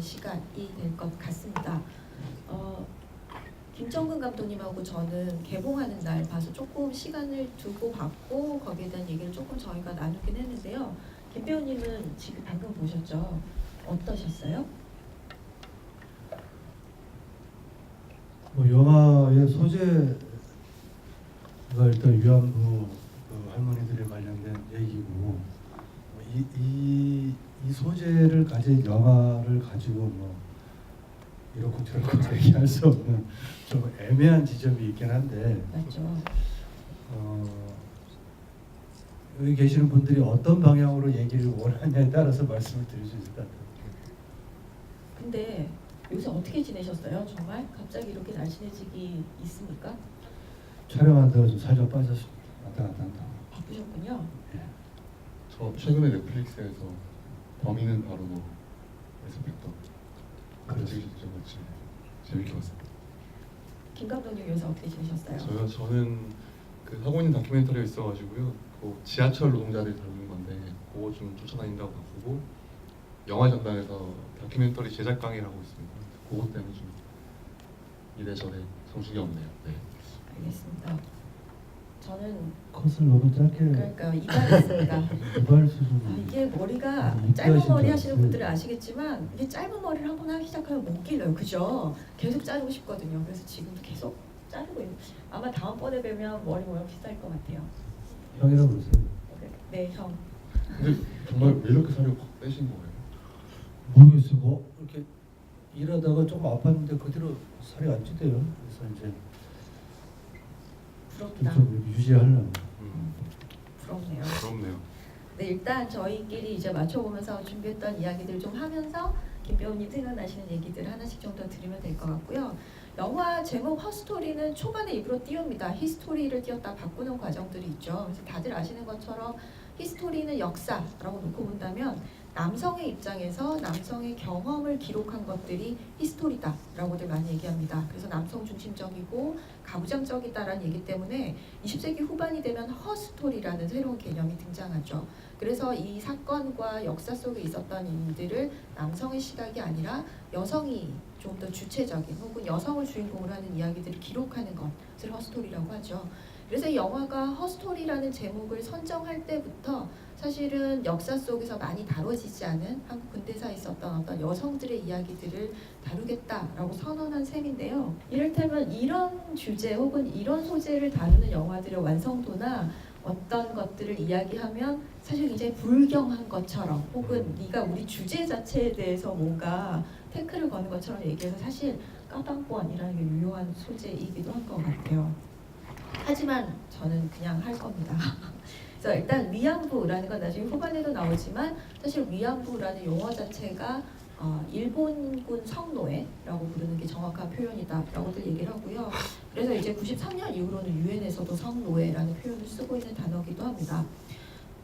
시간이 될 것 같습니다. 김정근 감독님하고 저는 개봉하는 날 봐서 조금 시간을 두고 봤고 거기에 대한 얘기를 조금 저희가 나누긴 했는데요. 김 배우님은 지금 방금 보셨죠? 어떠셨어요? 뭐 영화의 소재가 일단 위안부 할머니들에 관련된 얘기고 이 소재를 가진 영화를 가지고 뭐 이렇고 저렇고 얘기할 수 없는 좀 애매한 지점이 있긴 한데 맞죠. 여기 계시는 분들이 어떤 방향으로 얘기를 원하냐에 따라서 말씀을 드릴 수 있을 것 같아요. 근데 요새 어떻게 지내셨어요? 정말 갑자기 이렇게 날씬해지기 있습니까? 촬영한다고 좀 살 좀 빠졌습니다. 왔다 갔다 한다. 바쁘셨군요. 예. 저 최근에 넷플릭스에서 범인은 바로 너에서 뵙던 찍으셨죠? 같이 재밌게 봤습니다. 김 감독님 요새 어떻게 지내셨어요? 저는 그 하고 있는 다큐멘터리가 있어가지고요. 그 지하철 노동자들 다루는 건데 그거 좀 쫓아다닌다고 바쁘고 영화 전당에서 다큐멘터리 제작 강의를 하고 있습니다. 그것 때문에 좀 이래저래 정신이 없네요. 네. 알겠습니다. 저는 컷을 너무 짧게 그러니까 이발했습니다. 이발 수준. 이게 머리가 입가에 짧은 머리 진짜 하시는 분들은 아시겠지만 이게 짧은 머리를 한번 하기 시작하면 못 길러요. 그죠? 계속 자르고 싶거든요. 그래서 지금도 계속 자르고 있는. 아마 다음번에 뵈면 머리 모양 비쌀 것 같아요. 형이라고 그러세요. 네, 형. 근데 정말 왜 이렇게 살을 확 빼신 거예요? 모르겠어요. 뭐 이렇게 일하다가 조금 아팠는데 그대로 살이 안 찌대요. 그래서 이제 부럽다. 좀 유지하려고. 부럽네요. 부럽네요. 네, 일단 저희끼리 이제 맞춰보면서 준비했던 이야기들 좀 하면서 김 배우님 생각나시는 얘기들 하나씩 정도 드리면 될 것 같고요. 영화 제목 허스토리는 초반에 입으로 띄웁니다. 히스토리를 띄웠다 바꾸는 과정들이 있죠. 그래서 다들 아시는 것처럼 히스토리는 역사라고 놓고 본다면 남성의 입장에서 남성의 경험을 기록한 것들이 히스토리다라고들 많이 얘기합니다. 그래서 남성 중심적이고 가부장적이다라는 얘기 때문에 20세기 후반이 되면 허스토리라는 새로운 개념이 등장하죠. 그래서 이 사건과 역사 속에 있었던 인물들을 남성의 시각이 아니라 여성이 좀 더 주체적인 혹은 여성을 주인공으로 하는 이야기들을 기록하는 것을 허스토리라고 하죠. 그래서 이 영화가 허스토리라는 제목을 선정할 때부터 사실은 역사 속에서 많이 다뤄지지 않은 한국 근대사에 있었던 어떤 여성들의 이야기들을 다루겠다라고 선언한 셈인데요. 이를테면 이런 주제 혹은 이런 소재를 다루는 영화들의 완성도나 어떤 것들을 이야기하면 사실 굉장히 불경한 것처럼 혹은 네가 우리 주제 자체에 대해서 뭔가 태클을 거는 것처럼 얘기해서 사실 까방권이라는 게 유효한 소재이기도 한 것 같아요. 하지만 저는 그냥 할 겁니다. 그래서 일단 위안부라는 건 나중에 후반에도 나오지만 사실 위안부라는 용어 자체가 일본군 성노예라고 부르는 게 정확한 표현이다라고들 얘기를 하고요. 그래서 이제 93년 이후로는 유엔에서도 성노예라는 표현을 쓰고 있는 단어기도 합니다.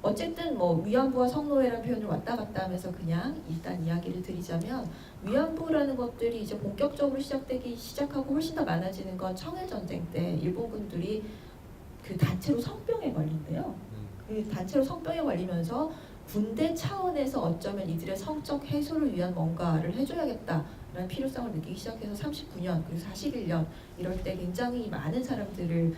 어쨌든 뭐 위안부와 성노예라는 표현을 왔다 갔다 하면서 그냥 일단 이야기를 드리자면 위안부라는 것들이 이제 본격적으로 시작되기 시작하고 훨씬 더 많아지는 건 청일전쟁 때 일본군들이 그 단체로 성병에 걸린대요. 그 단체로 성병에 걸리면서 군대 차원에서 어쩌면 이들의 성적 해소를 위한 뭔가를 해줘야겠다라는 필요성을 느끼기 시작해서 39년 그리고 41년 이럴 때 굉장히 많은 사람들을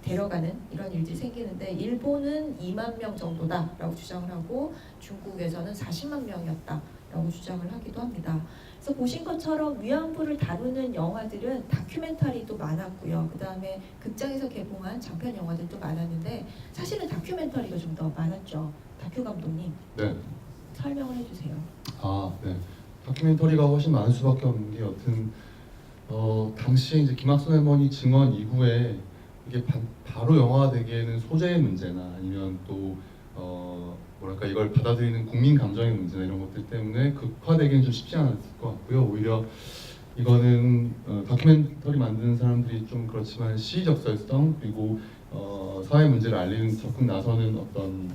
데려가는 이런 일들이 생기는데 일본은 2만 명 정도다라고 주장을 하고 중국에서는 40만 명이었다라고 주장을 하기도 합니다. 그래서 보신 것처럼 위안부를 다루는 영화들은 다큐멘터리도 많았고요. 그 다음에 극장에서 개봉한 장편 영화들도 많았는데 사실은 다큐멘터리가 좀 더 많았죠. 다큐 감독님. 네. 설명을 해주세요. 네. 다큐멘터리가 훨씬 많을 수밖에 없는 게 여튼 당시에 이제 김학순 할머니 증언 이후에 이게 바로 영화되기에는 소재의 문제나 아니면 또 뭐랄까 이걸 받아들이는 국민 감정의 문제나 이런 것들 때문에 극화되기는 좀 쉽지 않았을 것 같고요. 오히려 이거는 다큐멘터리 만드는 사람들이 좀 그렇지만 시의적절성 그리고 사회 문제를 알리는 적극 나서는 어떤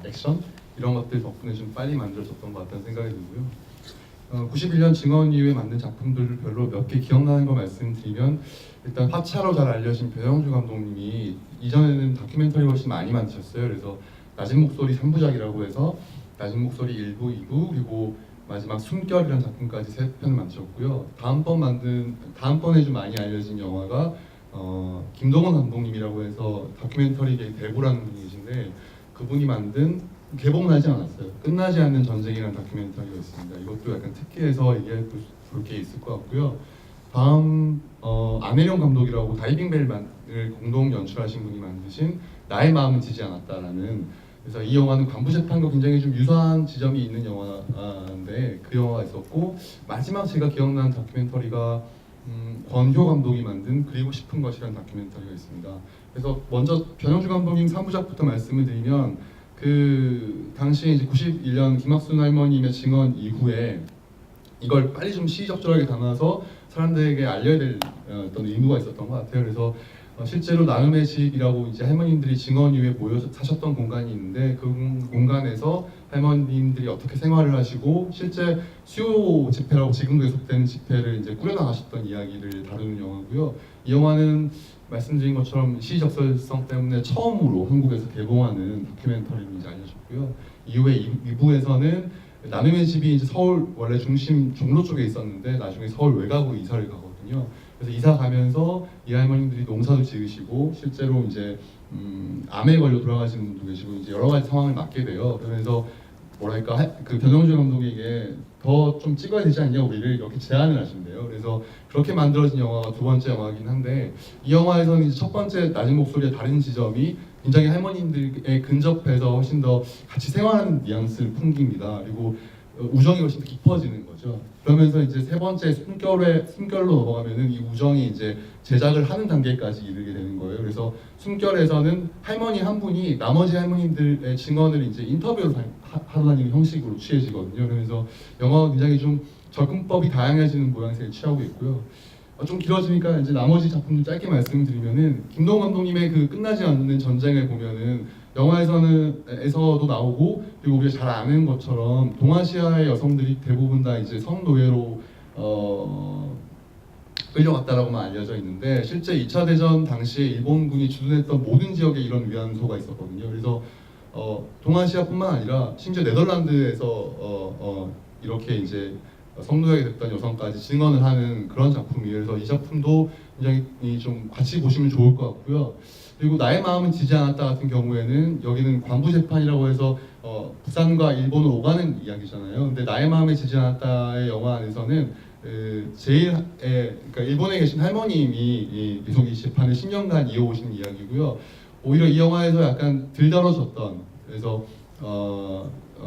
액션 이런 것들 덕분에 좀 빨리 만들어졌던 것 같다는 생각이 들고요. 91년 증언 이후에 만든 작품들을 별로 몇 개 기억나는 거 말씀드리면 일단 화차로 잘 알려진 배영주 감독님이 이전에는 다큐멘터리 훨씬 많이 만드셨어요. 그래서 낮은 목소리 3부작이라고 해서 낮은 목소리 1부, 2부 그리고 마지막 숨결이라는 작품까지 3편을 만들었고요. 다음번에 좀 많이 알려진 영화가 김동원 감독님이라고 해서 다큐멘터리계의 대부라는 분이 계신데 그분이 만든 개봉은 하지 않았어요. 끝나지 않는 전쟁이라는 다큐멘터리가 있습니다. 이것도 약간 특이해서 얘기할 볼 게 있을 것 같고요. 다음 안혜령 감독이라고 다이빙벨을 공동 연출하신 분이 만드신 나의 마음은 지지 않았다라는, 그래서 이 영화는 관부재판과 굉장히 좀 유사한 지점이 있는 영화인데 그 영화가 있었고, 마지막 제가 기억나는 다큐멘터리가 권효 감독이 만든 그리고 싶은 것이라는 다큐멘터리가 있습니다. 그래서 먼저 변영주 감독님 3부작부터 말씀을 드리면 그 당시에 이제 91년 김학순 할머님의 증언 이후에 이걸 빨리 좀 시의적절하게 담아서 사람들에게 알려야 될 어떤 의무가 있었던 것 같아요. 그래서 실제로 나눔의 집이라고 이제 할머님들이 증언 이후에 모여서 사셨던 공간이 있는데 그 공간에서 할머님들이 어떻게 생활을 하시고 실제 수요 집회라고 지금도 계속되는 집회를 이제 꾸려나가셨던 이야기를 다루는 영화고요. 이 영화는 말씀드린 것처럼 시의적절성 때문에 처음으로 한국에서 개봉하는 다큐멘터리로 이제 알려졌고요. 이후에 2부에서는 나눔의 집이 이제 서울 원래 중심 종로 쪽에 있었는데 나중에 서울 외곽으로 이사를 가거든요. 그래서 이사 가면서 이 할머님들이 농사도 지으시고 실제로 이제 암에 걸려 돌아가시는 분도 계시고 이제 여러 가지 상황을 맞게 돼요. 그러면서 뭐랄까 그 변영주 감독에게 더 좀 찍어야 되지 않냐 우리를 이렇게 제안을 하신대요. 그래서 그렇게 만들어진 영화가 두 번째 영화이긴 한데 이 영화에서는 이제 첫 번째 낮은 목소리의 다른 지점이 굉장히 할머님들에 근접해서 훨씬 더 같이 생활하는 뉘앙스를 풍깁니다. 그리고 우정이 훨씬 더 깊어지는 거죠. 그러면서 이제 세 번째 숨결로 넘어가면은 이 우정이 이제 제작을 하는 단계까지 이르게 되는 거예요. 그래서 숨결에서는 할머니 한 분이 나머지 할머님들의 증언을 이제 인터뷰로 하러 다니는 형식으로 취해지거든요. 그러면서 영화가 굉장히 좀 접근법이 다양해지는 모양새를 취하고 있고요. 좀 길어지니까 이제 나머지 작품들 짧게 말씀드리면은 김동원 감독님의 그 끝나지 않는 전쟁을 보면은 영화에서도 나오고 그리고 우리가 잘 아는 것처럼 동아시아의 여성들이 대부분 다 이제 성노예로 끌려갔다라고만 알려져 있는데 실제 2차 대전 당시에 일본군이 주둔했던 모든 지역에 이런 위안소가 있었거든요. 그래서 동아시아뿐만 아니라 심지어 네덜란드에서 이렇게 이제 성노예가 됐던 여성까지 증언을 하는 그런 작품이에요. 그래서 이 작품도 굉장히 좀 같이 보시면 좋을 것 같고요. 그리고 나의 마음은 지지 않았다 같은 경우에는 여기는 관부재판이라고 해서 부산과 일본을 오가는 이야기잖아요. 근데 나의 마음에 지지 않았다의 영화 안에서는 그러니까 일본에 계신 할머님이 계속 이 재판을 10년간 이어오신 이야기고요. 오히려 이 영화에서 약간 들다뤄졌던, 그래서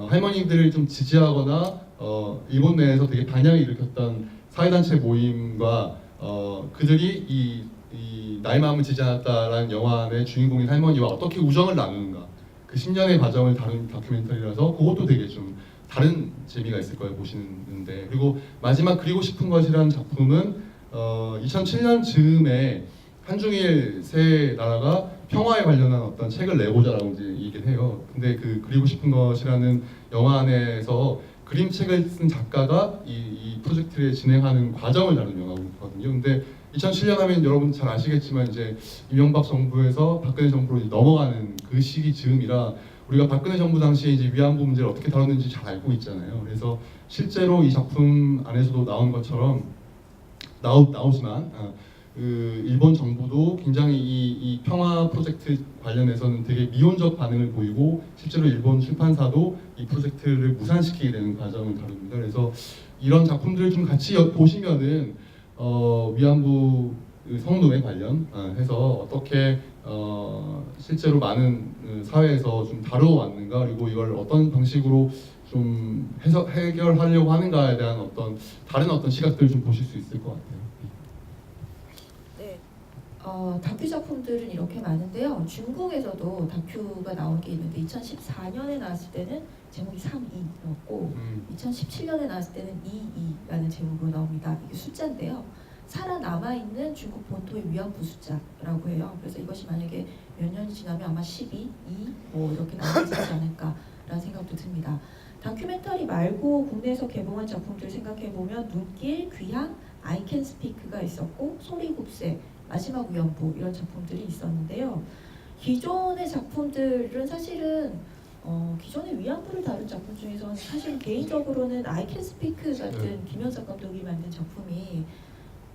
할머님들을 좀 지지하거나 일본 내에서 되게 반향을 일으켰던 사회단체 모임과 그들이 이 나의 마음을 지지 않았다라는 영화의 주인공인 할머니와 어떻게 우정을 나누는가, 그 10년의 과정을 다룬 다큐멘터리라서 그것도 되게 좀 다른 재미가 있을 거예요 보시는데. 그리고 마지막 그리고 싶은 것이라는 작품은 2007년 즈음에 한중일 세 나라가 평화에 관련한 어떤 책을 내보자라고 이제 얘기를 해요. 근데 그 그리고 싶은 것이라는 영화 안에서 그림책을 쓴 작가가 이 프로젝트를 진행하는 과정을 다룬 영화거든요. 근데 2007년 하면 여러분 잘 아시겠지만 이제 이명박 정부에서 박근혜 정부로 이제 넘어가는 그 시기 즈음이라 우리가 박근혜 정부 당시에 이제 위안부 문제를 어떻게 다뤘는지 잘 알고 있잖아요. 그래서 실제로 이 작품 안에서도 나온 것처럼 나오지만 그 일본 정부도 굉장히 이 평화 프로젝트 관련해서는 되게 미온적 반응을 보이고 실제로 일본 출판사도 이 프로젝트를 무산시키게 되는 과정을 다룹니다. 그래서 이런 작품들을 좀 같이 보시면은 위안부 성노예 관련해서 어떻게 실제로 많은 사회에서 좀 다루어왔는가, 그리고 이걸 어떤 방식으로 좀 해결하려고 하는가에 대한 다른 어떤 시각들을 좀 보실 수 있을 것 같아요. 네, 다큐 작품들은 이렇게 많은데요. 중국에서도 다큐가 나온 게 있는데 2014년에 나왔을 때는 제목이 32였고 2017년에 나왔을 때는 22라는 제목으로 나옵니다. 이게 숫자인데요. 살아남아있는 중국 본토의 위안부 숫자라고 해요. 그래서 이것이 만약에 몇 년이 지나면 아마 12, 2 뭐 이렇게 나오지 않을까라는 생각도 듭니다. 다큐멘터리 말고 국내에서 개봉한 작품들 생각해보면 눈길, 귀향, I Can Speak가 있었고 소리곱새, 마지막 위안부 이런 작품들이 있었는데요. 기존의 작품들은 사실은 기존의 위안부를 다룬 작품 중에서는 사실 개인적으로는 I Can Speak 같은 김현석 감독이 만든 작품이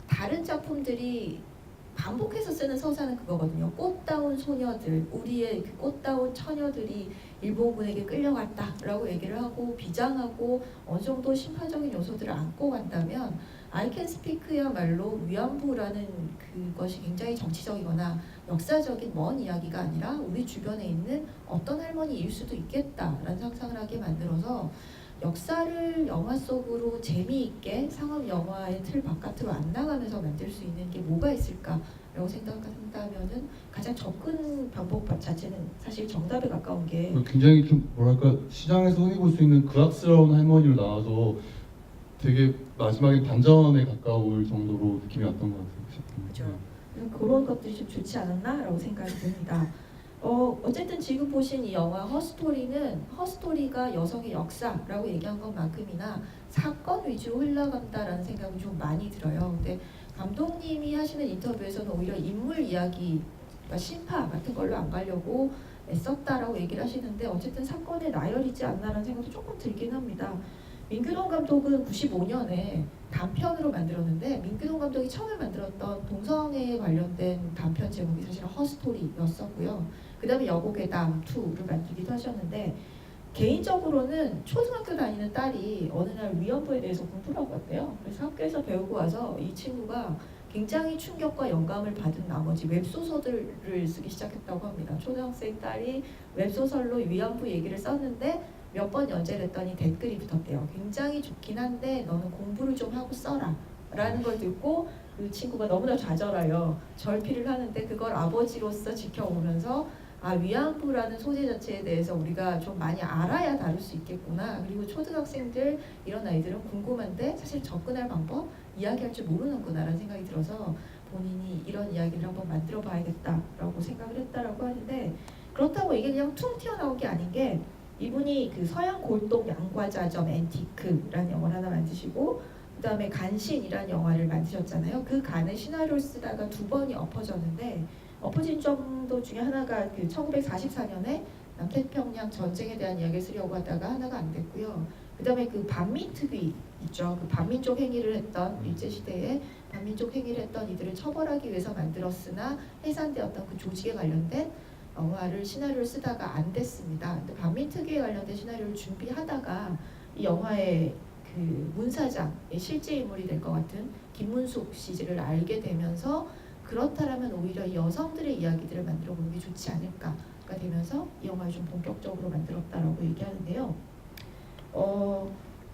다른 작품들이 반복해서 쓰는 서사는 그거거든요. 꽃다운 소녀들, 우리의 그 꽃다운 처녀들이 일본군에게 끌려갔다라고 얘기를 하고 비장하고 어느 정도 심파적인 요소들을 안고 간다면 I Can Speak야말로 위안부라는 그것이 굉장히 정치적이거나 역사적인 먼 이야기가 아니라 우리 주변에 있는 어떤 할머니일 수도 있겠다라는 상상을 하게 만들어서 역사를 영화 속으로 재미있게 상업 영화의 틀 바깥으로 안 나가면서 만들 수 있는 게 뭐가 있을까라고 생각한다면은 가장 접근 방법 자체는 사실 정답에 가까운 게 굉장히 좀 뭐랄까 시장에서 흔히 볼 수 있는 극악스러운 할머니로 나와서 되게 마지막에 반전에 가까울 정도로 느낌이 왔던 것 같아요. 그죠. 그런 것들이 좀 좋지 않았나라고 생각이 듭니다. 어쨌든 지금 보신 이 영화 허스토리는 허스토리가 여성의 역사라고 얘기한 것만큼이나 사건 위주로 흘러간다라는 생각이 좀 많이 들어요. 근데 감독님이 하시는 인터뷰에서는 오히려 인물 이야기, 그러니까 신파 같은 걸로 안 가려고 애썼다라고 얘기를 하시는데 어쨌든 사건의 나열이지 않나라는 생각도 조금 들긴 합니다. 민규동 감독은 95년에 단편으로 만들었는데 민규동 감독이 처음에 만들었던 동성애에 관련된 단편 제목이 사실은 허스토리였었고요. 그 다음에 여고괴담 2를 만들기도 하셨는데 개인적으로는 초등학교 다니는 딸이 어느 날 위안부에 대해서 공부를 하고 왔대요. 그래서 학교에서 배우고 와서 이 친구가 굉장히 충격과 영감을 받은 나머지 웹소설들을 쓰기 시작했다고 합니다. 초등학생 딸이 웹소설로 위안부 얘기를 썼는데 몇 번 연재를 했더니 댓글이 붙었대요. 굉장히 좋긴 한데 너는 공부를 좀 하고 써라 라는 걸 듣고 그 친구가 너무나 좌절하여 절필을 하는데 그걸 아버지로서 지켜오면서 위안부라는 소재 자체에 대해서 우리가 좀 많이 알아야 다룰 수 있겠구나. 그리고 초등학생들 이런 아이들은 궁금한데 사실 접근할 방법 이야기할 줄 모르는구나 라는 생각이 들어서 본인이 이런 이야기를 한번 만들어 봐야겠다라고 생각을 했다라고 하는데 그렇다고 이게 그냥 퉁 튀어나온 게 아닌 게 이분이 그 서양 골동 양과자점 앤티크라는 영화를 하나 만드시고 그 다음에 간신이라는 영화를 만드셨잖아요. 그 간의 시나리오를 쓰다가 2번이 엎어졌는데 엎어진 정도 중에 하나가 그 1944년에 남태평양 전쟁에 대한 이야기를 쓰려고 하다가 하나가 안 됐고요. 그 다음에 그 반민특위 있죠. 그 반민족 행위를 했던 일제시대에 반민족 행위를 했던 이들을 처벌하기 위해서 만들었으나 해산되었던 그 조직에 관련된 영화를 시나리오를 쓰다가 안 됐습니다. 근데 반민특위에 관련된 시나리오를 준비하다가 이 영화의 그 문사장의 실제 인물이 될 것 같은 김문숙 씨를 알게 되면서 그렇다라면 오히려 이 여성들의 이야기들을 만들어 보는 게 좋지 않을까가 되면서 이 영화를 좀 본격적으로 만들었다라고 얘기하는데요.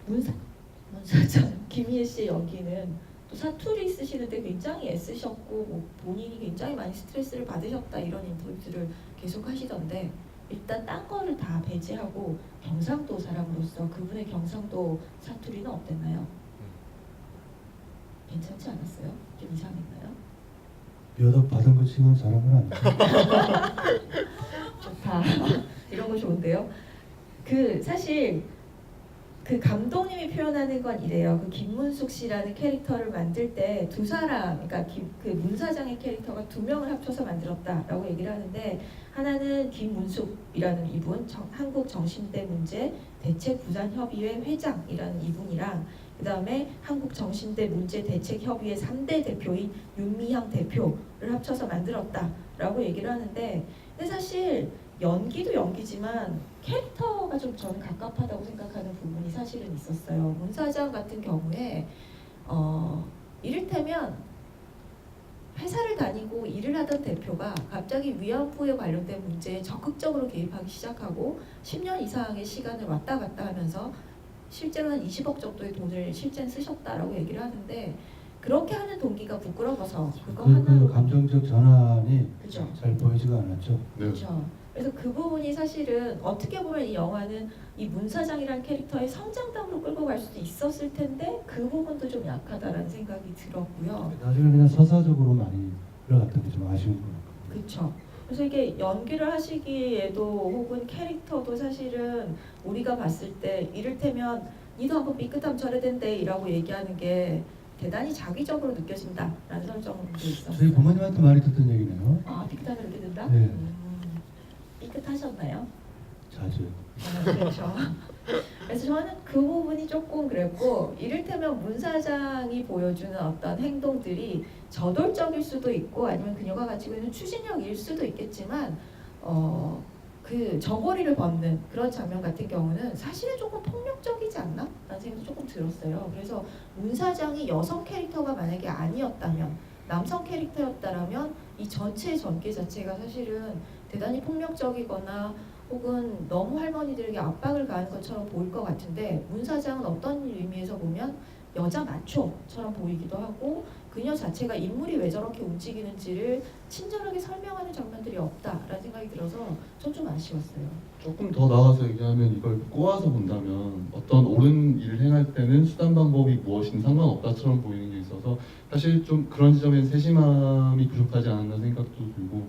문사장 김희애 씨의 연기는 또 사투리 쓰시는데 굉장히 애쓰셨고 뭐 본인이 굉장히 많이 스트레스를 받으셨다 이런 인터뷰들을 계속 하시던데 일단 딴 거를 다 배제하고 경상도 사람으로서 그분의 경상도 사투리는 어땠나요? 괜찮지 않았어요? 좀 이상했나요? 몇 받은 것 치고는 잘한 건 아니죠. 좋다. 이런 거 좋은데요. 그 사실 그 감독님이 표현하는 건 이래요. 그 김문숙 씨라는 캐릭터를 만들 때 두 사람, 그러니까 그 문사장의 캐릭터가 2명을 합쳐서 만들었다라고 얘기를 하는데 하나는 김문숙이라는 이분, 한국정신대 문제 대책부산협의회 회장이라는 이분이랑 그 다음에 한국정신대 문제 대책협의회 3대 대표인 윤미향 대표를 합쳐서 만들었다라고 얘기를 하는데 근데 사실 연기도 연기지만 캐릭터가 좀 저는 갑갑하다고 생각하는 부분이 사실은 있었어요. 문사장 같은 경우에 이를테면 회사를 다니고 일을 하던 대표가 갑자기 위안부에 관련된 문제에 적극적으로 개입하기 시작하고 10년 이상의 시간을 왔다 갔다 하면서 실제로는 20억 정도의 돈을 실제는 쓰셨다라고 얘기를 하는데 그렇게 하는 동기가 부끄러워서 그거 하나로 그 감정적 전환이 그죠. 잘 보이지가 않았죠. 네. 그렇죠. 그래서 그 부분이 사실은 어떻게 보면 이 영화는 이 문사장이라는 캐릭터의 성장담으로 끌고 갈 수도 있었을 텐데 그 부분도 좀 약하다라는 생각이 들었고요. 나중에 그냥 서사적으로 많이 들어갔던 게 좀 아쉬운 것 같아요. 그렇죠. 그래서 이게 연기를 하시기에도 혹은 캐릭터도 사실은 우리가 봤을 때 이를테면 니도 한번 삐끗하면 저래 된대 이라고 얘기하는 게 대단히 자기적으로 느껴진다라는 설정도 있었어요. 저희 부모님한테 많이 듣던 얘기네요. 삐끗하면 이렇게 된다? 네. 삐끗하셨나요? 자주. 그렇죠. 그래서 저는 그 부분이 조금 그랬고, 이를테면 문 사장이 보여주는 어떤 행동들이 저돌적일 수도 있고 아니면 그녀가 가지고 있는 추진력일 수도 있겠지만 그 저고리를 벗는 그런 장면 같은 경우는 사실은 조금 폭력적이지 않나? 라는 생각이 조금 들었어요. 그래서 문 사장이 여성 캐릭터가 만약에 아니었다면, 남성 캐릭터였다면 이 전체 전개 자체가 사실은 대단히 폭력적이거나 혹은 너무 할머니들에게 압박을 가하는 것처럼 보일 것 같은데, 문 사장은 어떤 의미에서 보면 여자 마초처럼 보이기도 하고 그녀 자체가 인물이 왜 저렇게 움직이는지를 친절하게 설명하는 장면들이 없다라는 생각이 들어서 전 좀 아쉬웠어요. 조금 더 나아가서 얘기하면 이걸 꼬아서 본다면 어떤 옳은 일을 행할 때는 수단 방법이 무엇이든 상관없다처럼 보이는 게 있어서 사실 좀 그런 지점엔 세심함이 부족하지 않았나 생각도 들고,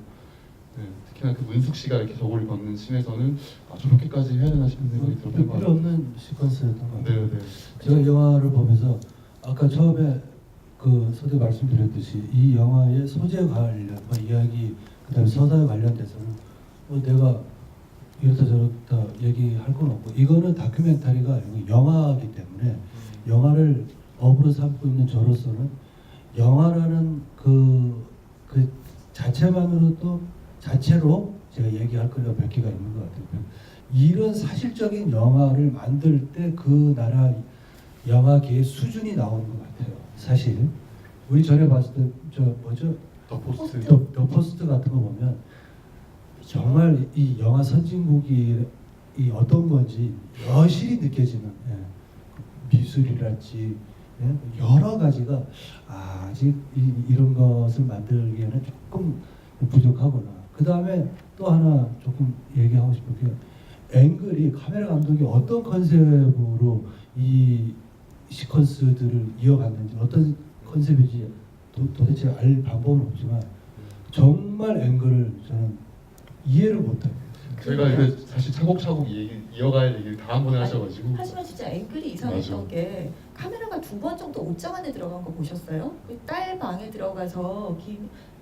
네, 특히나 그 문숙 씨가 이렇게 저고리 걷는 씬에서는 저렇게까지 해야 되나 싶은 생각이 들었던 것 필요 같아요. 없는 시퀀스였던 것 같아요. 네, 네. 제가 영화를 보면서 아까 처음에 그 서두 말씀드렸듯이 이 영화의 소재 관련, 이야기, 그다음에 서사에 관련돼서는 내가 이렇다 저렇다 얘기할 건 없고, 이거는 다큐멘터리가 아니고 영화이기 때문에 영화를 업으로 삼고 있는 저로서는 영화라는 그 자체만으로도 자체로 제가 얘기할 거리가 몇 개가 있는 것 같아요. 이런 사실적인 영화를 만들 때 그 나라 영화계의 수준이 나오는 것 같아요. 사실 우리 전에 봤을 때 더 포스트. 더 포스트 같은 거 보면 정말 이 영화 선진국이 이 어떤 건지 여실히 느껴지는, 미술이랄지, 여러 가지가 아직 이런 것을 만들기에는 조금 부족하구나. 그 다음에 또 하나 조금 얘기하고 싶은 게, 앵글이, 카메라 감독이 어떤 컨셉으로 이 시퀀스들을 이어갔는지, 어떤 컨셉인지 도대체 알 방법은 없지만 정말 앵글을 저는 이해를 못해요. 저희가 이제 사실 차곡차곡 이어갈 얘기를 다 한 번에 하셔가지고. 하지만 진짜 앵글이 이상했던 맞아. 게, 카메라가 2번 정도 옷장 안에 들어간 거 보셨어요? 그 딸 방에 들어가서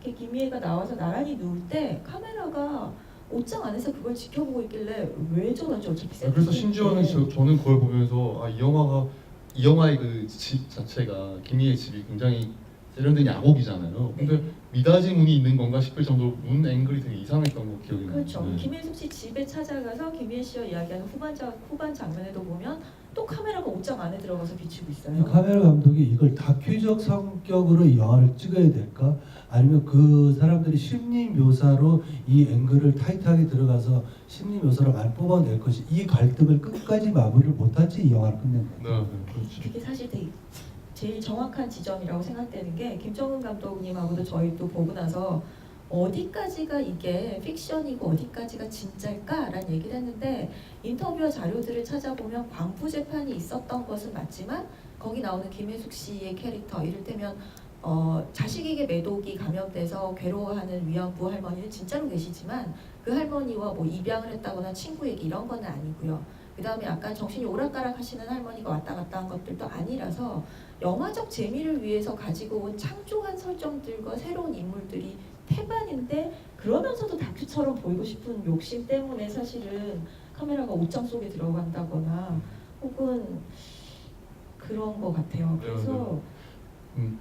김희애가 나와서 나란히 누울 때 카메라가 옷장 안에서 그걸 지켜보고 있길래 왜 저러지? 어차피 그래서 심지어는 저는 그걸 보면서 이 영화의 그 집 자체가, 김희애 집이 굉장히 세련된 야곡이잖아요. 근데 미닫이 문이 있는 건가 싶을 정도로 문 앵글이 되게 이상했던 거 기억이 나요. 그렇죠. 김혜숙 씨 집에 찾아가서 김희애 씨와 이야기하는 후반 장면에도 보면 또 카메라가 옷장 안에 들어가서 비치고 있어요. 카메라 감독이 이걸 다큐적 성격으로 이 영화를 찍어야 될까? 아니면 그 사람들이 심리 묘사로 이 앵글을 타이트하게 들어가서 심리 묘사를 많이 뽑아낼 것이, 이 갈등을 끝까지 마무리를 못하지 이 영화를 끝낸다. 네, 그렇죠. 그게 사실 제일 정확한 지점이라고 생각되는 게, 김정은 감독님하고도 저희 또 보고 나서 어디까지가 이게 픽션이고 어디까지가 진짜일까라는 얘기를 했는데, 인터뷰와 자료들을 찾아보면 광부 재판이 있었던 것은 맞지만 거기 나오는 김혜숙 씨의 캐릭터, 이를테면 자식에게 매독이 감염돼서 괴로워하는 위안부 할머니는 진짜로 계시지만 그 할머니와 뭐 입양을 했다거나 친구 얘기 이런 거는 아니고요. 그 다음에 약간 정신이 오락가락 하시는 할머니가 왔다 갔다 한 것들도 아니라서 영화적 재미를 위해서 가지고 온 창조한 설정들과 새로운 인물들이 태반인데, 그러면서도 다큐처럼 보이고 싶은 욕심 때문에 사실은 카메라가 옷장 속에 들어간다거나 혹은 그런 것 같아요. 그래서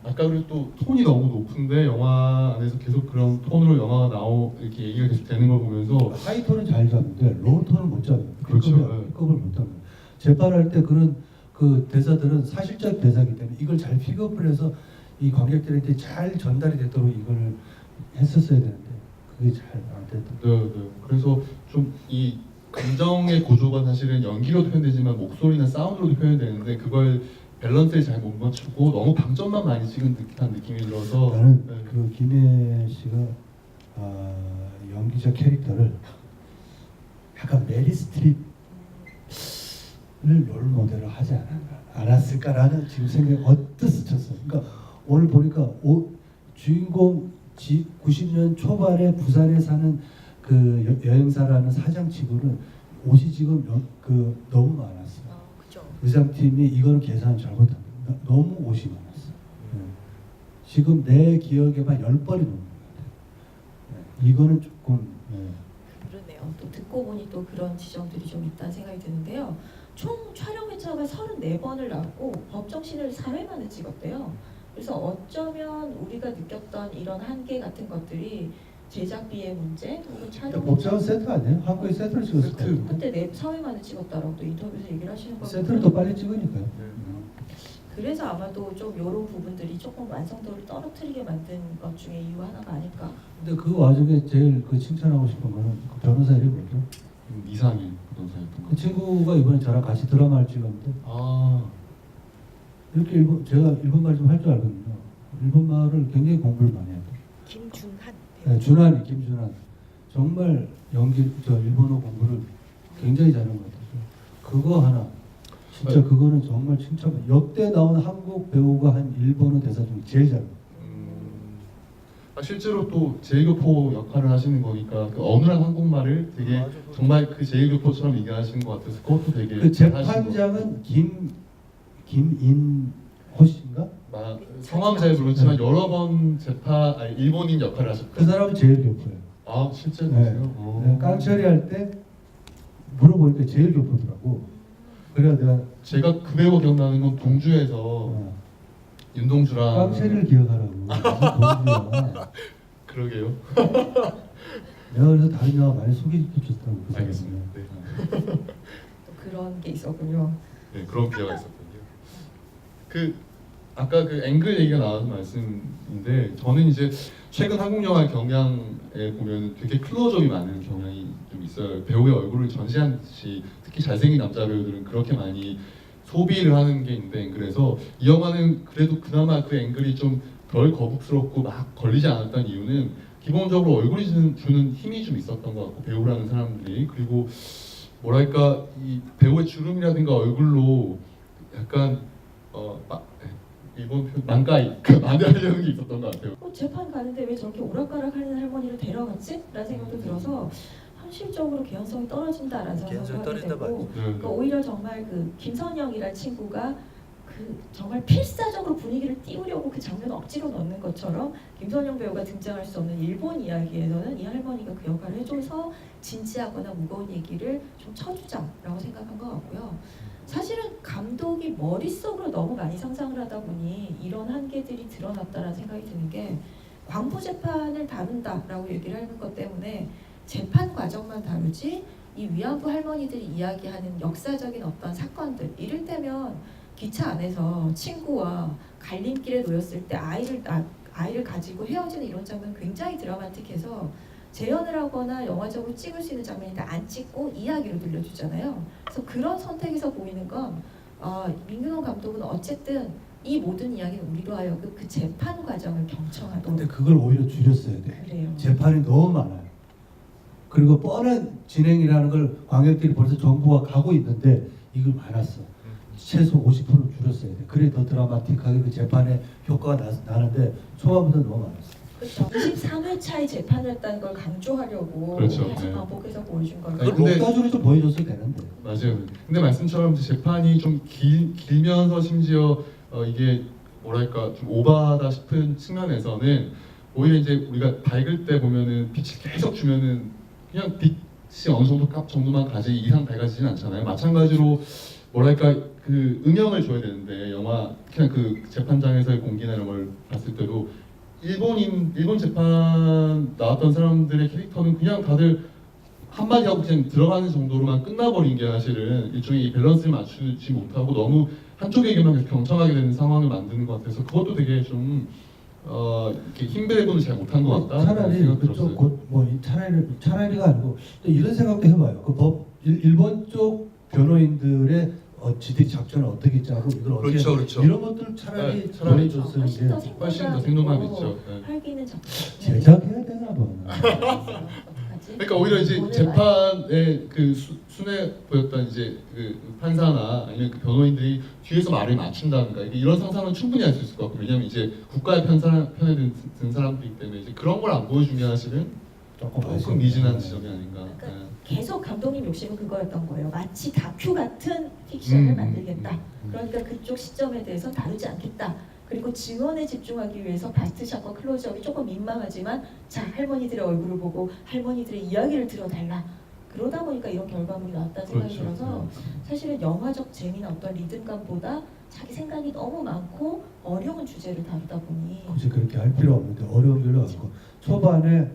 아까 그리고 또 톤이 너무 높은데 영화 안에서 계속 그런 톤으로 영화가 이렇게 얘기가 계속 되는 걸 보면서, 하이톤은 잘 잡는데 로우톤은 못 잡아요. 그렇죠. B급을 못 잡아요. 재판할 때 그런 그 대사들은 사실적 대사이기 때문에 이걸 잘 픽업을 해서 이 관객들한테 잘 전달이 되도록 이걸 했었어야 되는데 그게 잘 안 됐던. 네. 그래서 좀 이 감정의 고조가 사실은 연기로 표현되지만 목소리나 사운드로도 표현되는데 그걸 밸런스를 잘 못 맞추고 너무 방점만 많이 찍은 듯한 느낌이 들어서, 나는 네. 그 김혜 씨가 연기자 캐릭터를 약간 메리 스트립을 롤 모델을 하지 않았을까라는 지금 생각이 언뜻 스쳤어요. 그러니까 오늘 보니까 주인공 90년 초반에 부산에 사는 그 여행사라는 사장 치고는 옷이 지금 너무 많았어요. 그죠. 의상팀이 이거는 계산 잘못한 거예요. 너무 옷이 많았어. 지금 내 기억에만 10번이 넘는 것 같아요. 이거는 조금 그러네요. 또 듣고 보니 또 그런 지점들이 좀 있다는 생각이 드는데요. 총 촬영 회차가 34번을 나왔고 법정신을 4회만에 찍었대요. 그래서 어쩌면 우리가 느꼈던 이런 한계 같은 것들이 제작비의 문제 혹은 촬영 복잡한 세트 아니에요? 한국에 세트를 찍었을 세트. 거예요. 그때 4회만에 찍었다라고 또 인터뷰에서 얘기를 하시는 거 세트를 더 빨리 찍으니까요. 그래서 아마도 좀 이런 부분들이 조금 완성도를 떨어뜨리게 만든 것 중에 이유 하나가 아닐까. 근데 그 와중에 제일 그 칭찬하고 싶은 거는 그 변호사 이름이 뭐죠? 이상일 변호사였던 거. 그 친구가 이번에 저랑 같이 드라마를 찍었는데 아, 이렇게 제가 일본말 좀 할 줄 알거든요. 일본말을 굉장히 공부를 많이 해요. 김준한 네, 준환이 김준환 정말 일본어 공부를 굉장히 잘하는 것 같아요. 그거 하나 진짜 그거는 정말 칭찬. 역대 나온 한국 배우가 한 일본어 대사 중에 제일 잘해요. 실제로 또 제일교포 역할을 하시는 거니까 그 어눌한 한국말을 되게 정말 그 제일교포처럼 얘기하시는 것 같아서 그것도 되게 그 잘하신 것 같아요. 재판장은 김인호 씨인가? 성함 잘 모르지만 여러 번 일본인 역할을 하셨고 그 사람은 제일 교포예요. 아 실제로 네. 그러세요? 네, 깡처리 할 때 물어보니까 제일 교포더라고. 그래야 내가 제가 그 배우가 기억나는 건 동주에서 윤동주랑 깡처리를 기억하라고. 무슨 동주야. 그러게요. 내가 그래서 다른 영화 많이 소개시켜줬다고. 그 알겠습니다. 네. 또 그런 게 있었군요. 네, 그런 비하가 있었군요. 아까 그 앵글 얘기가 나와서 말씀인데 저는 이제 최근 한국 영화 경향에 보면 되게 클로즈업이 많은 경향이 좀 있어요. 배우의 얼굴을 전시한 듯이 특히 잘생긴 남자 배우들은 그렇게 많이 소비를 하는 게 있는데 그래서 이 영화는 그래도 그나마 그 앵글이 좀 덜 거북스럽고 막 걸리지 않았던 이유는 기본적으로 얼굴이 주는 힘이 좀 있었던 것 같고 배우라는 사람들이 그리고 뭐랄까 이 배우의 주름이라든가 얼굴로 약간 일본 난가이 만들려는 게 있었던 것 같아요. 재판 가는데 왜 저렇게 오락가락하는 할머니를 데려갔지? 라는 생각도 들어서 현실적으로 개연성이 떨어진다라는 생각을 하게 되고 그러니까 오히려 정말 그 김선영이라는 친구가 그 정말 필사적으로 분위기를 띄우려고 그 장면을 억지로 넣는 것처럼 김선영 배우가 등장할 수 없는 일본 이야기에서는 이 할머니가 그 역할을 해줘서 진지하거나 무거운 얘기를 좀 쳐주자라고 생각한 것 같고요. 사실은 감독이 머릿속으로 너무 많이 상상을 하다 보니 이런 한계들이 드러났다는 생각이 드는 게 광부 재판을 다룬다라고 얘기를 하는 것 때문에 재판 과정만 다루지 이 위안부 할머니들이 이야기하는 역사적인 어떤 사건들 이를테면 기차 안에서 친구와 갈림길에 놓였을 때 아이를 가지고 헤어지는 이런 장면 굉장히 드라마틱해서 재현을 하거나 영화적으로 찍을 수 있는 장면인데 안 찍고 이야기로 들려주잖아요. 그래서 그런 선택에서 보이는 건 민균호 감독은 어쨌든 이 모든 이야기는 우리로 하여금 그 재판 과정을 경청하도록. 근데 그걸 오히려 줄였어야 돼. 그래요. 재판이 너무 많아요. 그리고 뻔한 진행이라는 걸 관객들이 벌써 정부가 가고 있는데 이걸 많았어. 최소 50% 줄였어야 돼. 그래 더 드라마틱하게 그 재판에 효과가 나는데 초반부터 너무 많았어. 그렇죠. 23회차의 재판을 했다는 걸 강조하려고 그렇죠. 계속 네. 반복해서 보여준 거예요. 아니, 그걸 근데- 녹다줄이 좀 보여줬어야 되는데. 맞아요. 근데 말씀처럼 이제 재판이 좀 길면서 심지어 이게 뭐랄까 좀 오바다 싶은 측면에서는 오히려 이제 우리가 밝을 때 보면은 빛을 계속 주면은 그냥 빛이 어느 정도 값 정도만 가지 이상 밝아지진 않잖아요. 마찬가지로 뭐랄까 그 음영을 줘야 되는데 영화 그냥 그 재판장에서의 공기나 이런 걸 봤을 때도 일본 재판 나왔던 사람들의 캐릭터는 그냥 다들 한마디 하고 그냥 들어가는 정도로만 끝나버린 게 사실은 일종의 이 밸런스를 맞추지 못하고 너무 한쪽에게만 계속 경청하게 되는 상황을 만드는 것 같아서 그것도 되게 좀 이렇게 힘배분을 잘 못한 것 같다. 차라리 생각 그쪽 들었어요. 뭐 차라리가 아니고 또 이런 생각도 해봐요. 그 일본 쪽 변호인들의 지대 작전을 어떻게 짜고 이걸 어떻게 그렇죠. 이런 것들 차라리 네, 차라리 보여줬으면 훨씬 더 생동감 있죠. 네. 활기는 작품. 제작해야 되나 봐. 그러니까 오히려 이제 재판의 그 순회 보였던 이제 그 판사나 아니면 그 변호인들이 뒤에서 말을 맞춘다든가 이런 상상은 충분히 할 수 있을 것 같고 왜냐면 이제 국가의 편에 든 사람들이기 때문에 이제 그런 걸 안 보여준 게 사실은 조금 미진한 지점이 아닌가. 그러니까 네. 계속 감독님 욕심은 그거였던 거예요. 마치 다큐 같은 픽션을 만들겠다. 그러니까 그쪽 시점에 대해서 다루지 않겠다. 그리고 증언에 집중하기 위해서 바스트샷과 클로즈업이 조금 민망하지만 자 할머니들의 얼굴을 보고 할머니들의 이야기를 들어달라. 그러다 보니까 이런 결과물이 나왔다는 생각이 그렇죠. 들어서 사실은 영화적 재미나 어떤 리듬감보다 자기 생각이 너무 많고 어려운 주제를 다루다 보니 굳이 그렇게 할 필요 없는데 어려운 게 없고 초반에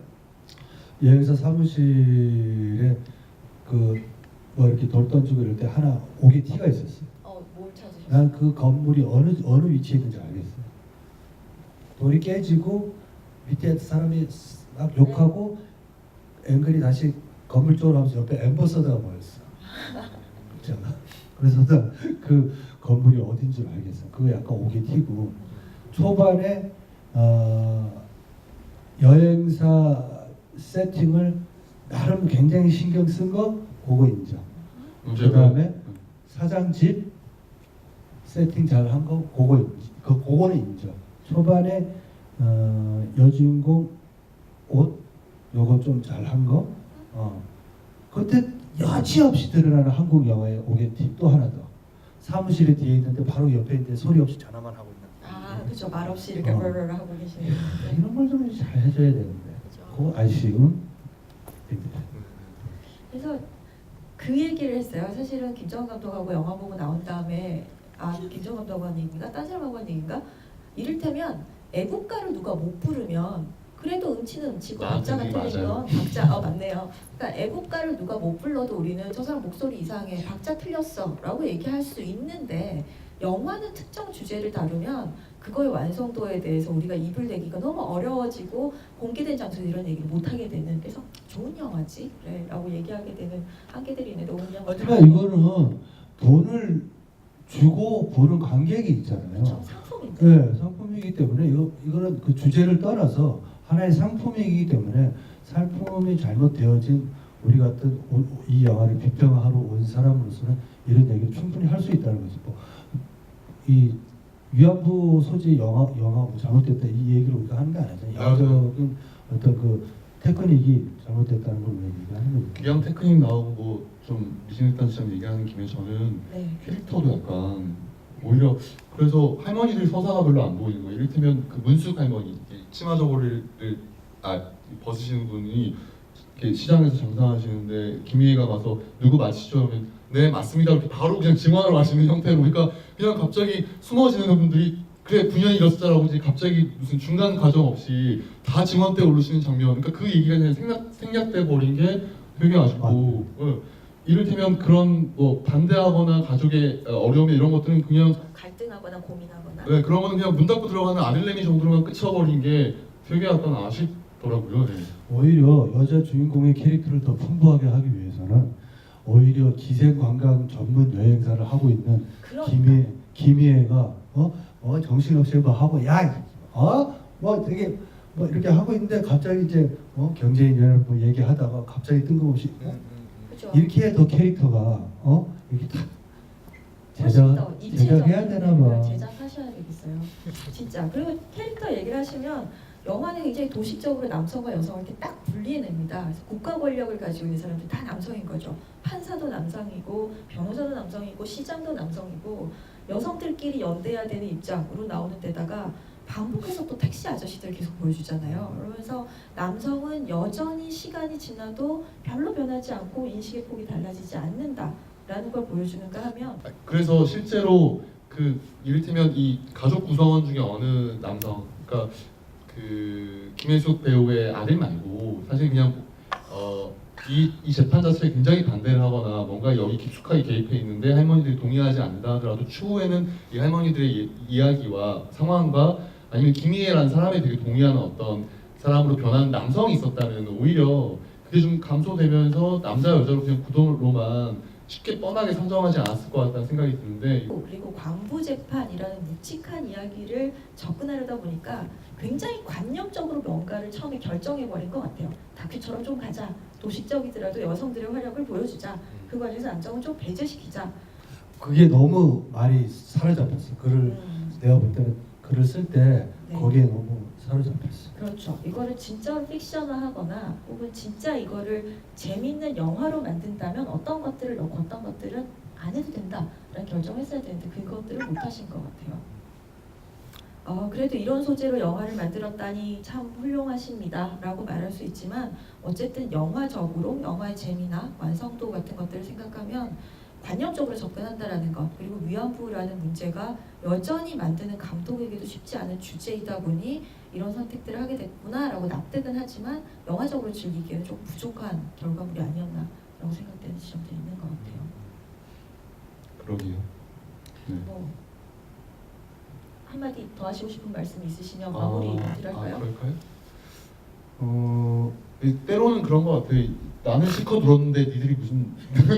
여행사 사무실에 그 뭐 이렇게 돌 던지고 이럴 때 하나 오게 티가 있었어요. 뭘 찾으셨어요? 난 그 건물이 어느 위치에 있는지 알겠어요. 돌이 깨지고 밑에 사람이 막 욕하고 앵글이 다시 건물 쪽으로 하면서 옆에 엠버서더가 보였어. 있잖아. 그래서 난 그 건물이 어딘 줄 알겠어. 그거 약간 오게 튀고 초반에 여행사 세팅을 나름 굉장히 신경 쓴 거 그거 인정. 그 다음에 사장 집 세팅 잘 한 거 그거는 인정. 초반에 여주인공 옷 요거 좀 잘 한 거. 그때 여지없이 드러나는 한국 영화의 오게팁 또 하나 더. 사무실에 뒤에 있는데 바로 옆에 있는데 소리 없이 전화만 하고 있는. 그죠. 말없이 이렇게 버르르 하고 계시는. 이런 걸 좀 잘 해줘야 되는데. 그죠. 그 아쉬움. 그래서 그 얘기를 했어요. 사실은 김정은 감독하고 영화 보고 나온 다음에 김정은 감독한 얘기인가 딴 사람하고 한 얘기인가 이를테면 애국가를 누가 못 부르면 그래도 음치는 음치고 박자가 틀린 건 박자 맞네요. 그러니까 애국가를 누가 못 불러도 우리는 저 사람 목소리 이상해 박자 틀렸어라고 얘기할 수 있는데 영화는 특정 주제를 다루면 그거의 완성도에 대해서 우리가 입을 대기가 너무 어려워지고 공개된 장소에서 이런 얘기를 못 하게 되는 그래서 좋은 영화지 그래라고 얘기하게 되는 한계들이 있는데 오늘 영화 하지만 이거는 돈을 주고 보는 관객이 있잖아요. 그렇죠. 상품인데. 네, 상품이기 때문에 이거는 그 주제를 떠나서 하나의 상품이기 때문에 상품이 잘못되어진 우리 같은 이 영화를 비평하러 온 사람으로서는 이런 얘기를 충분히 할 수 있다는 거지. 이 위안부 소재 영화 뭐 잘못됐다 이 얘기를 우리가 하는 게 아니잖아요. 영화적인 어떤 그 테크닉이 잘못됐다는 걸 얘기하는 거죠. 기왕 테크닉 나오고 뭐 좀 미신일단처럼 얘기하는 김에 저는 네. 캐릭터도 약간 오히려 그래서 할머니들 서사가 별로 안 보이는 거예요. 이를테면 그 문숙 할머니 치마 저고리를 벗으시는 분이 이렇게 시장에서 장사하시는데 김희애가 가서 누구 맞히죠? 그러면 네 맞습니다. 이렇게 바로 그냥 증언을 하시는 형태로 그러니까 그냥 갑자기 숨어지는 분들이 그래 분연히 이렇다라고 이제 갑자기 무슨 중간 과정 없이 다 증언대에 오르시는 장면 그러니까 그 얘기가 그냥 생략돼 버린 게 되게 아쉽고 이를테면 그런 뭐 반대하거나 가족의 어려움 이런 것들은 그냥 갈등하거나 고민하거나 네 그런 거는 그냥 문 닫고 들어가는 아들내미 정도로만 끝쳐버린 게 되게 약간 아쉽더라고요. 네. 오히려 여자 주인공의 캐릭터를 더 풍부하게 하기 위해서는 오히려 기생관광 전문 여행사를 하고 있는 그러니까. 김희애가 정신없이 뭐 하고 뭐 되게 뭐 이렇게 하고 있는데 갑자기 이제 경제인 뭐 얘기하다가 갑자기 뜬금없이 그죠. 이렇게 더 캐릭터가 이렇게 딱 제작해야 되나 봐. 제작하셔야 되겠어요. 진짜. 그리고 캐릭터 얘기를 하시면 영화는 굉장히 도식적으로 남성과 여성을 이렇게 딱 분리해냅니다. 그래서 국가 권력을 가지고 있는 사람들 다 남성인 거죠. 판사도 남성이고 변호사도 남성이고 시장도 남성이고 여성들끼리 연대해야 되는 입장으로 나오는 데다가 반복해서 또 택시 아저씨들 계속 보여주잖아요. 그러면서 남성은 여전히 시간이 지나도 별로 변하지 않고 인식의 폭이 달라지지 않는다라는 걸 보여주는가 하면 그래서 실제로 그 이를테면 이 가족 구성원 중에 어느 남성 그러니까 그 김혜숙 배우의 아들 말고 사실 그냥 이 재판 자체에 굉장히 반대를 하거나 뭔가 여기 깊숙하게 개입해 있는데 할머니들이 동의하지 않는다 하더라도 추후에는 이 할머니들의 이야기와 상황과 아니면 김희애라는 사람에 되게 동의하는 어떤 사람으로 변한 남성이 있었다면 오히려 그게 좀 감소되면서 남자 여자로 그냥 구도로만 쉽게 뻔하게 상정하지 않았을 것 같다는 생각이 드는데 그리고 광부 재판이라는 묵직한 이야기를 접근하려다 보니까 굉장히 관념적으로 뭔가를 처음에 결정해버린 것 같아요. 다큐처럼 좀 가자. 도식적이더라도 여성들의 활약을 보여주자. 그 과정에서 남성은 좀 배제시키자. 그게 너무 많이 사로잡혔어. 내가 볼 때는 글을 쓸 때 네. 거기에 너무 사로잡혔어. 그렇죠. 이거를 진짜 픽셔널하거나 혹은 진짜 이거를 재밌는 영화로 만든다면 어떤 것들을 넣고 어떤 것들은 안 해도 된다라는 결정을 했어야 되는데 그것들을 못 하신 것 같아요. 그래도 이런 소재로 영화를 만들었다니 참 훌륭하십니다 라고 말할 수 있지만 어쨌든 영화적으로 영화의 재미나 완성도 같은 것들을 생각하면 관념적으로 접근한다라는 것 그리고 위안부라는 문제가 여전히 만드는 감독에게도 쉽지 않은 주제이다 보니 이런 선택들을 하게 됐구나라고 납득은 하지만 영화적으로 즐기기에는 좀 부족한 결과물이 아니었나라고 생각되는 지점들이 있는 것 같아요. 그러게요. 네. 뭐 한마디 더 하시고 싶은 말씀 있으시면 마무리 드릴까요? 그럴까요? 때로는 그런 것 같아요. 나는 실컷 울었는데 니들이 무슨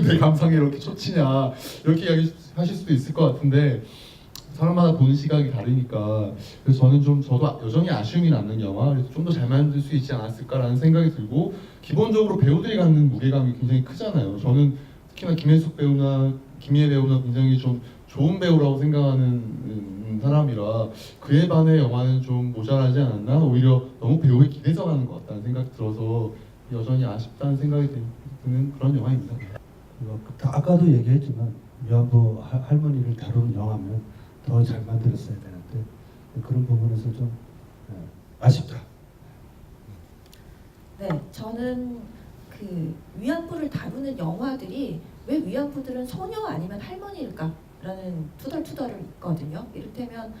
내 감상에 이렇게 초치냐 이렇게 이야기하실 수도 있을 것 같은데 사람마다 보는 시각이 다르니까 그래서 저는 저도 여전히 아쉬움이 남는 영화 그래서 좀 더 잘 만들 수 있지 않았을까라는 생각이 들고 기본적으로 배우들이 갖는 무게감이 굉장히 크잖아요. 저는 특히나 김혜숙 배우나 김희애 배우나 굉장히 좀 좋은 배우라고 생각하는 사람이라 그에 반해 영화는 좀 모자라지 않았나 오히려 너무 배우에 기대서 가는 것 같다는 생각이 들어서 여전히 아쉽다는 생각이 드는 그런 영화입니다. 아까도 얘기했지만 위안부 할머니를 다루는 영화면 더 잘 만들었어야 되는데 그런 부분에서 좀 아쉽다. 네, 저는 그 위안부를 다루는 영화들이 왜 위안부들은 소녀 아니면 할머니일까라는 투덜투덜을 있거든요. 이를테면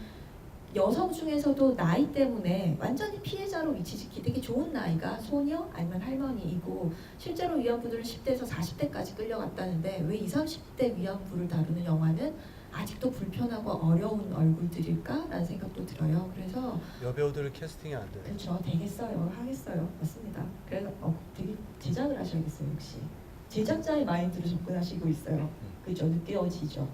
여성 중에서도 나이 때문에 완전히 피해자로 위치짓기 되게 좋은 나이가 소녀 아니면 할머니이고 실제로 위안부들은 10대에서 40대까지 끌려갔다는데 왜 20, 30대 위안부를 다루는 영화는 아직도 불편하고 어려운 얼굴들일까라는 생각도 들어요. 그래서 여배우들을 캐스팅이 안 돼요. 그렇죠. 되겠어요. 하겠어요. 맞습니다. 그래서 되게 제작을 하셔야겠어요. 역시 제작자의 마인드로 접근하시고 있어요. 그죠? 느껴지죠.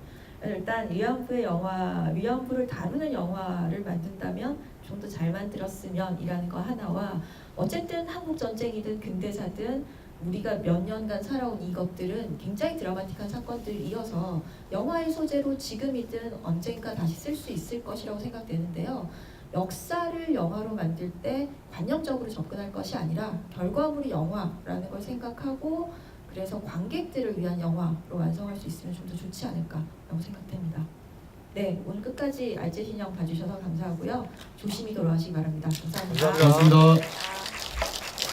일단 위안부의 영화, 위안부를 다루는 영화를 만든다면 좀 더 잘 만들었으면 이라는 거 하나와 어쨌든 한국 전쟁이든 근대사든 우리가 몇 년간 살아온 이것들은 굉장히 드라마틱한 사건들이어서 영화의 소재로 지금이든 언젠가 다시 쓸 수 있을 것이라고 생각되는데요. 역사를 영화로 만들 때 관념적으로 접근할 것이 아니라 결과물이 영화라는 걸 생각하고 그래서 관객들을 위한 영화로 완성할 수 있으면 좀 더 좋지 않을까라고 생각됩니다. 네, 오늘 끝까지 알제신형 봐주셔서 감사하고요. 조심히 돌아가시기 바랍니다. 감사합니다. 감사합니다. 고맙습니다.